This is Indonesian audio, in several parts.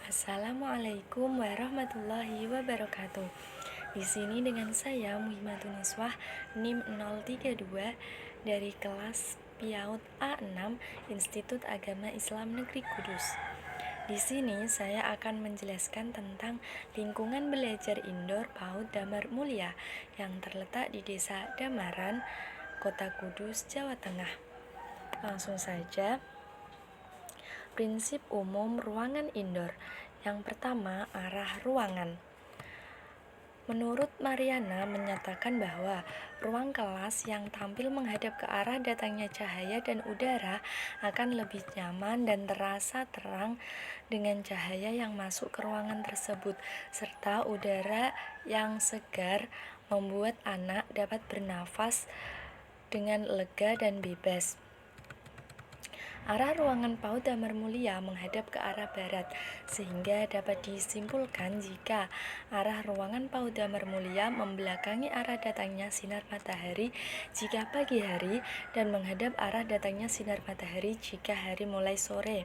Assalamualaikum warahmatullahi wabarakatuh. Di sini dengan saya Muhimmatun Niswah NIM 032 dari kelas PIAUD A6 Institut Agama Islam Negeri Kudus. Di sini saya akan menjelaskan tentang lingkungan belajar indoor PAUD Damar Mulia yang terletak di Desa Damaran, Kota Kudus, Jawa Tengah. Langsung saja. Prinsip umum ruangan indoor. Yang pertama, arah ruangan. Menurut Mariana menyatakan bahwa ruang kelas yang tampil menghadap ke arah datangnya cahaya dan udara akan lebih nyaman dan terasa terang dengan cahaya yang masuk ke ruangan tersebut, serta udara yang segar membuat anak dapat bernafas dengan lega dan bebas. Arah ruangan PAUD Damar Mulia menghadap ke arah barat, sehingga dapat disimpulkan jika arah ruangan PAUD Damar Mulia membelakangi arah datangnya sinar matahari jika pagi hari dan menghadap arah datangnya sinar matahari jika hari mulai sore.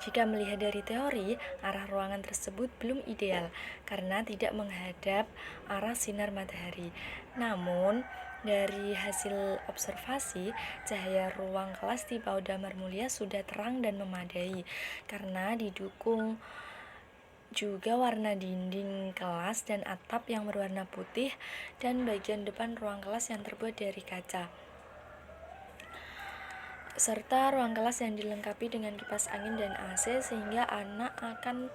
Jika melihat dari teori, arah ruangan tersebut belum ideal karena tidak menghadap arah sinar matahari. Namun, dari hasil observasi, cahaya ruang kelas di PAUD Damar Mulia sudah terang dan memadai karena didukung juga warna dinding kelas dan atap yang berwarna putih dan bagian depan ruang kelas yang terbuat dari kaca, serta ruang kelas yang dilengkapi dengan kipas angin dan AC sehingga anak akan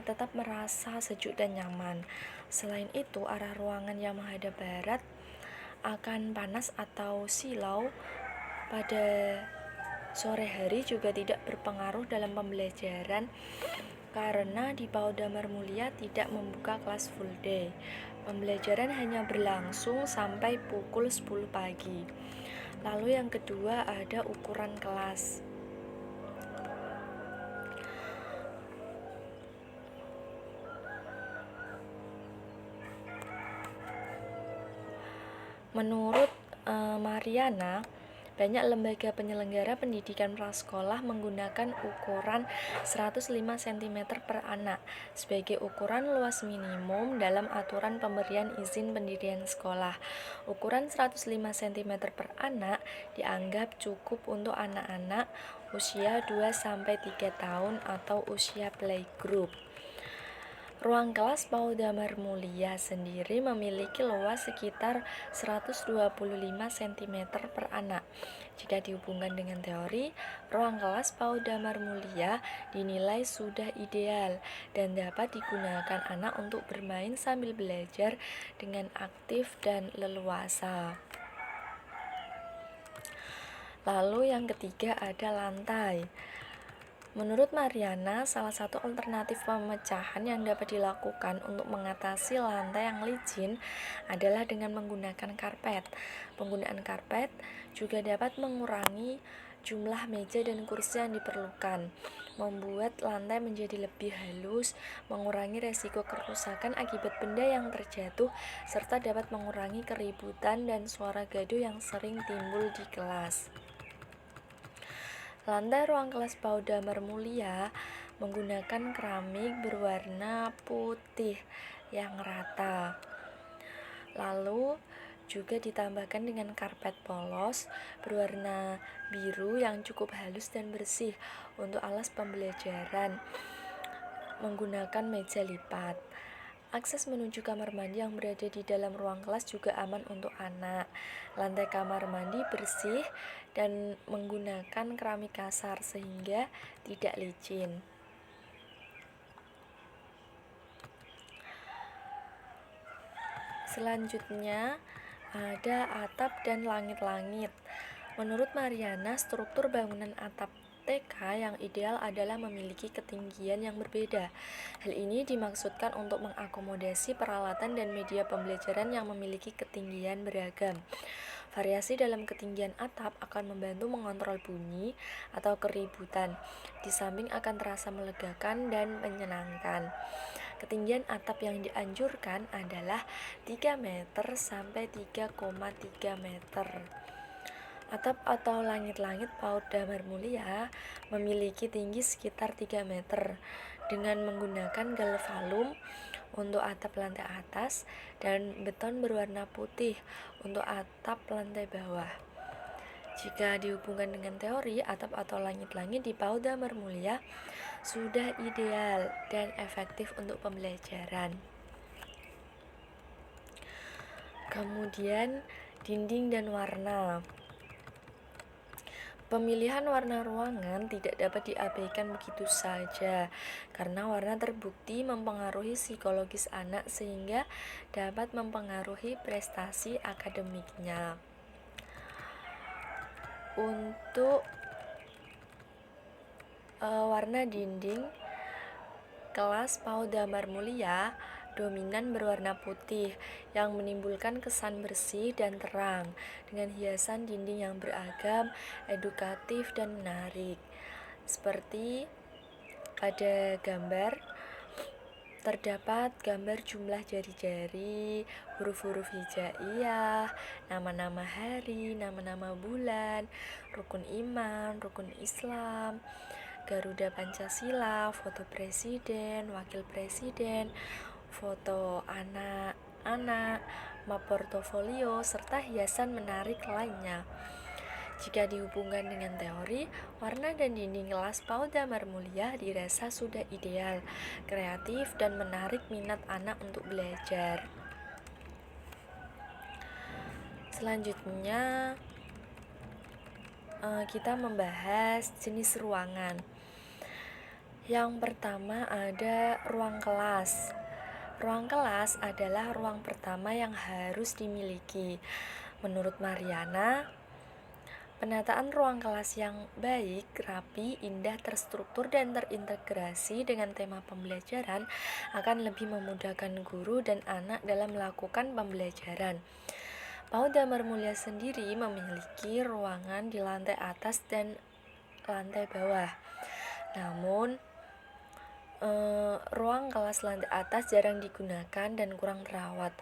tetap merasa sejuk dan nyaman. Selain itu, arah ruangan yang menghadap barat akan panas atau silau pada sore hari juga tidak berpengaruh dalam pembelajaran karena di PAUD Damar Mulia tidak membuka kelas full day. Pembelajaran hanya berlangsung sampai pukul 10 pagi. Lalu yang kedua ada ukuran kelas. Menurut Mariana, banyak lembaga penyelenggara pendidikan prasekolah menggunakan ukuran 105 cm per anak sebagai ukuran luas minimum dalam aturan pemberian izin pendirian sekolah. Ukuran 105 cm per anak dianggap cukup untuk anak-anak usia 2-3 tahun atau usia playgroup. Ruang kelas PAUD Damar Mulia sendiri memiliki luas sekitar 125 cm per anak. Jika dihubungkan dengan teori, ruang kelas PAUD Damar Mulia dinilai sudah ideal dan dapat digunakan anak untuk bermain sambil belajar dengan aktif dan leluasa. Lalu yang ketiga ada lantai. Menurut Mariana, salah satu alternatif pemecahan yang dapat dilakukan untuk mengatasi lantai yang licin adalah dengan menggunakan karpet. Penggunaan karpet juga dapat mengurangi jumlah meja dan kursi yang diperlukan, membuat lantai menjadi lebih halus, mengurangi resiko kerusakan akibat benda yang terjatuh, serta dapat mengurangi keributan dan suara gaduh yang sering timbul di kelas. Lantai ruang kelas PAUD Damar Mulia menggunakan keramik berwarna putih yang rata. Lalu juga ditambahkan dengan karpet polos berwarna biru yang cukup halus dan bersih untuk alas pembelajaran menggunakan meja lipat. Akses menuju kamar mandi yang berada di dalam ruang kelas juga aman untuk anak. Lantai kamar mandi bersih dan menggunakan keramik kasar sehingga tidak licin. Selanjutnya ada atap dan langit-langit. Menurut Mariana, struktur bangunan atap TK yang ideal adalah memiliki ketinggian yang berbeda. Hal ini dimaksudkan untuk mengakomodasi peralatan dan media pembelajaran yang memiliki ketinggian beragam. Variasi dalam ketinggian atap akan membantu mengontrol bunyi atau keributan, di samping akan terasa melegakan dan menyenangkan. Ketinggian atap yang dianjurkan adalah 3 meter sampai 3,3 meter. Atap atau langit-langit PAUD Damar Mulia memiliki tinggi sekitar 3 meter dengan menggunakan galvalum untuk atap lantai atas dan beton berwarna putih untuk atap lantai bawah. Jika dihubungkan dengan teori, atap atau langit-langit di PAUD Damar Mulia sudah ideal dan efektif untuk pembelajaran. Kemudian dinding dan warna. Pemilihan warna ruangan tidak dapat diabaikan begitu saja, karena warna terbukti mempengaruhi psikologis anak sehingga dapat mempengaruhi prestasi akademiknya. Untuk warna dinding, kelas PAUD Damar Mulia dominan berwarna putih yang menimbulkan kesan bersih dan terang dengan hiasan dinding yang beragam, edukatif, dan menarik. Seperti pada gambar terdapat gambar jumlah jari-jari, huruf-huruf hijaiyah, nama-nama hari, nama-nama bulan, rukun iman, rukun Islam, Garuda Pancasila, foto presiden, wakil presiden, foto anak-anak, map portofolio, serta hiasan menarik lainnya. Jika dihubungkan dengan teori, warna dan dinding kelas PAUD Damar Mulia dirasa sudah ideal, kreatif, dan menarik minat anak untuk belajar. Selanjutnya, kita membahas jenis ruangan. Yang pertama ada ruang kelas. Ruang kelas adalah ruang pertama yang harus dimiliki. Menurut Mariana, penataan ruang kelas yang baik, rapi, indah, terstruktur, dan terintegrasi dengan tema pembelajaran akan lebih memudahkan guru dan anak dalam melakukan pembelajaran. PAUD Damar Mulia sendiri memiliki ruangan di lantai atas dan lantai bawah. Namun, ruang kelas lantai atas jarang digunakan dan kurang terawat.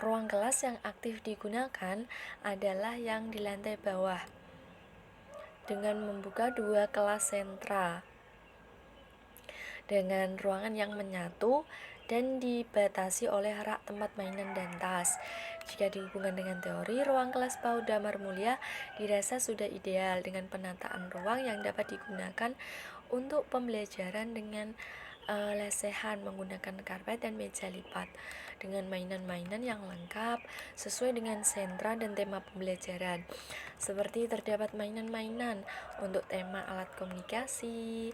Ruang kelas yang aktif digunakan adalah yang di lantai bawah dengan membuka 2 kelas sentra dengan ruangan yang menyatu dan dibatasi oleh rak tempat mainan dan tas. Jika dihubungkan dengan teori, ruang kelas PAUD Damar Mulia dirasa sudah ideal dengan penataan ruang yang dapat digunakan untuk pembelajaran dengan lesehan menggunakan karpet dan meja lipat dengan mainan-mainan yang lengkap sesuai dengan sentra dan tema pembelajaran. Seperti terdapat mainan-mainan untuk tema alat komunikasi,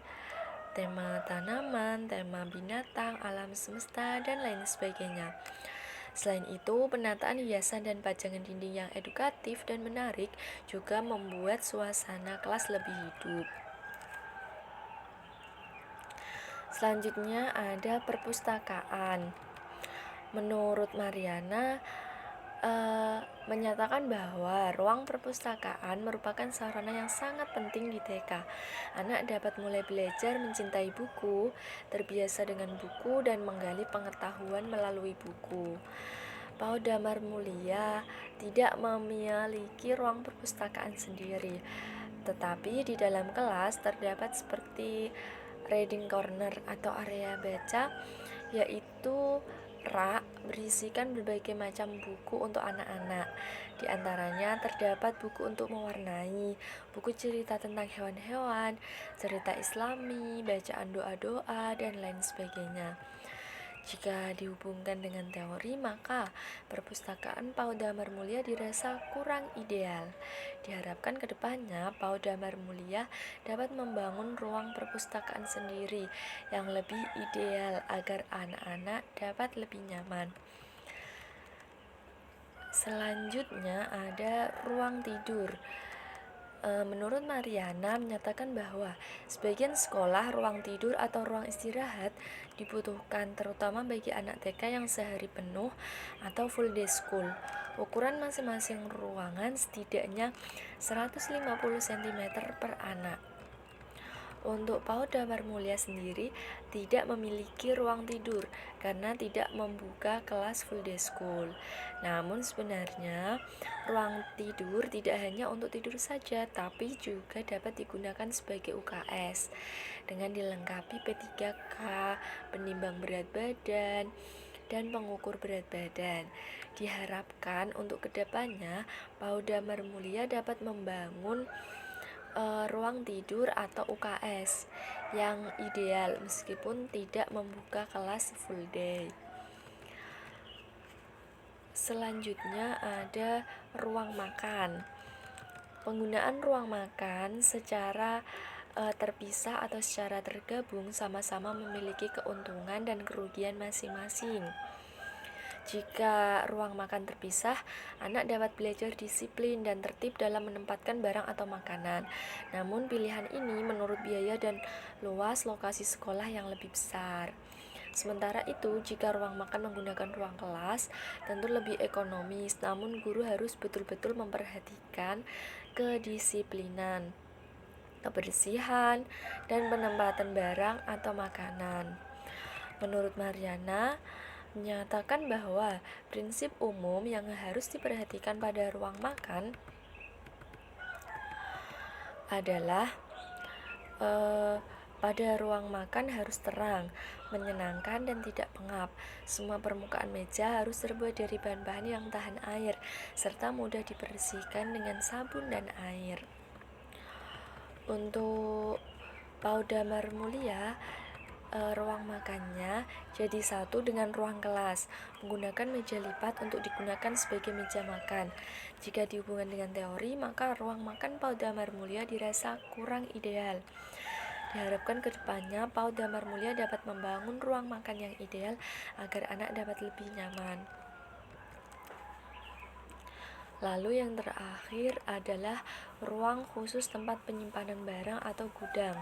tema tanaman, tema binatang, alam semesta, dan lain sebagainya. Selain itu, penataan hiasan dan pajangan dinding yang edukatif dan menarik juga membuat suasana kelas lebih hidup. Selanjutnya ada perpustakaan. Menurut Mariana, menyatakan bahwa ruang perpustakaan merupakan sarana yang sangat penting di TK. Anak dapat mulai belajar mencintai buku, terbiasa dengan buku, dan menggali pengetahuan melalui buku. PAUD Damar Mulia tidak memiliki ruang perpustakaan sendiri, tetapi di dalam kelas terdapat seperti reading corner atau area baca, yaitu rak berisikan berbagai macam buku untuk anak-anak. Di antaranya terdapat buku untuk mewarnai, buku cerita tentang hewan-hewan, cerita Islami, bacaan doa-doa, dan lain sebagainya. Jika dihubungkan dengan teori, maka perpustakaan PAUD Damar Mulia dirasa kurang ideal. Diharapkan ke depannya PAUD Damar Mulia dapat membangun ruang perpustakaan sendiri yang lebih ideal agar anak-anak dapat lebih nyaman. Selanjutnya ada ruang tidur. Menurut Mariana menyatakan bahwa sebagian sekolah ruang tidur atau ruang istirahat dibutuhkan terutama bagi anak TK yang sehari penuh atau full day school. Ukuran masing-masing ruangan setidaknya 150 cm per anak. Untuk PAUD Damar Mulia sendiri tidak memiliki ruang tidur karena tidak membuka kelas full day school. Namun sebenarnya ruang tidur tidak hanya untuk tidur saja, tapi juga dapat digunakan sebagai UKS dengan dilengkapi P3K, penimbang berat badan, dan pengukur berat badan. Diharapkan untuk kedepannya PAUD Damar Mulia dapat membangun ruang tidur atau UKS yang ideal meskipun tidak membuka kelas full day. Selanjutnya ada ruang makan. Penggunaan ruang makan secara terpisah atau secara tergabung sama-sama memiliki keuntungan dan kerugian masing-masing. Jika ruang makan terpisah, anak dapat belajar disiplin dan tertib dalam menempatkan barang atau makanan. Namun pilihan ini menurut biaya dan luas lokasi sekolah yang lebih besar. Sementara itu, jika ruang makan menggunakan ruang kelas, tentu lebih ekonomis, namun guru harus betul-betul memperhatikan kedisiplinan, kebersihan, dan penempatan barang atau makanan. Menurut Mariana, menyatakan bahwa prinsip umum yang harus diperhatikan pada ruang makan adalah pada ruang makan harus terang, menyenangkan, dan tidak pengap. Semua permukaan meja harus terbuat dari bahan-bahan yang tahan air, serta mudah dibersihkan dengan sabun dan air. Untuk PAUD Damar Mulia, ruang makannya jadi satu dengan ruang kelas, menggunakan meja lipat untuk digunakan sebagai meja makan. Jika dihubungkan dengan teori, maka ruang makan PAUD Damar Mulia dirasa kurang ideal. Diharapkan kedepannya PAUD Damar Mulia dapat membangun ruang makan yang ideal agar anak dapat lebih nyaman. Lalu yang terakhir adalah ruang khusus tempat penyimpanan barang atau gudang.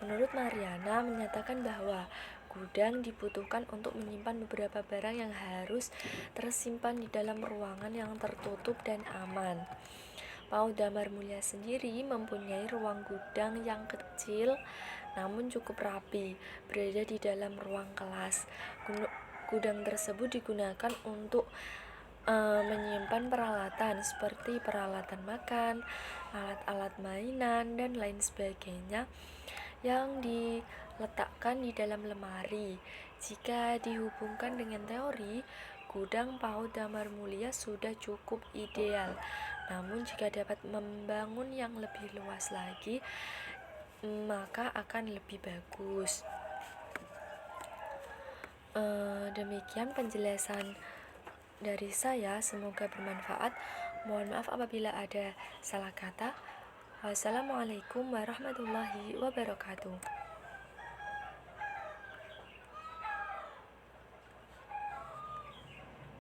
Menurut Mariana menyatakan bahwa gudang dibutuhkan untuk menyimpan beberapa barang yang harus tersimpan di dalam ruangan yang tertutup dan aman. PAUD Damar Mulia sendiri mempunyai ruang gudang yang kecil namun cukup rapi, berada di dalam ruang kelas. Gudang tersebut digunakan untuk menyimpan peralatan seperti peralatan makan, alat-alat mainan, dan lain sebagainya yang diletakkan di dalam lemari. Jika dihubungkan dengan teori, gudang PAUD Damar Mulia sudah cukup ideal. Namun jika dapat membangun yang lebih luas lagi, maka akan lebih bagus. Demikian penjelasan dari saya, semoga bermanfaat. Mohon maaf apabila ada salah kata. Wassalamualaikum warahmatullahi wabarakatuh.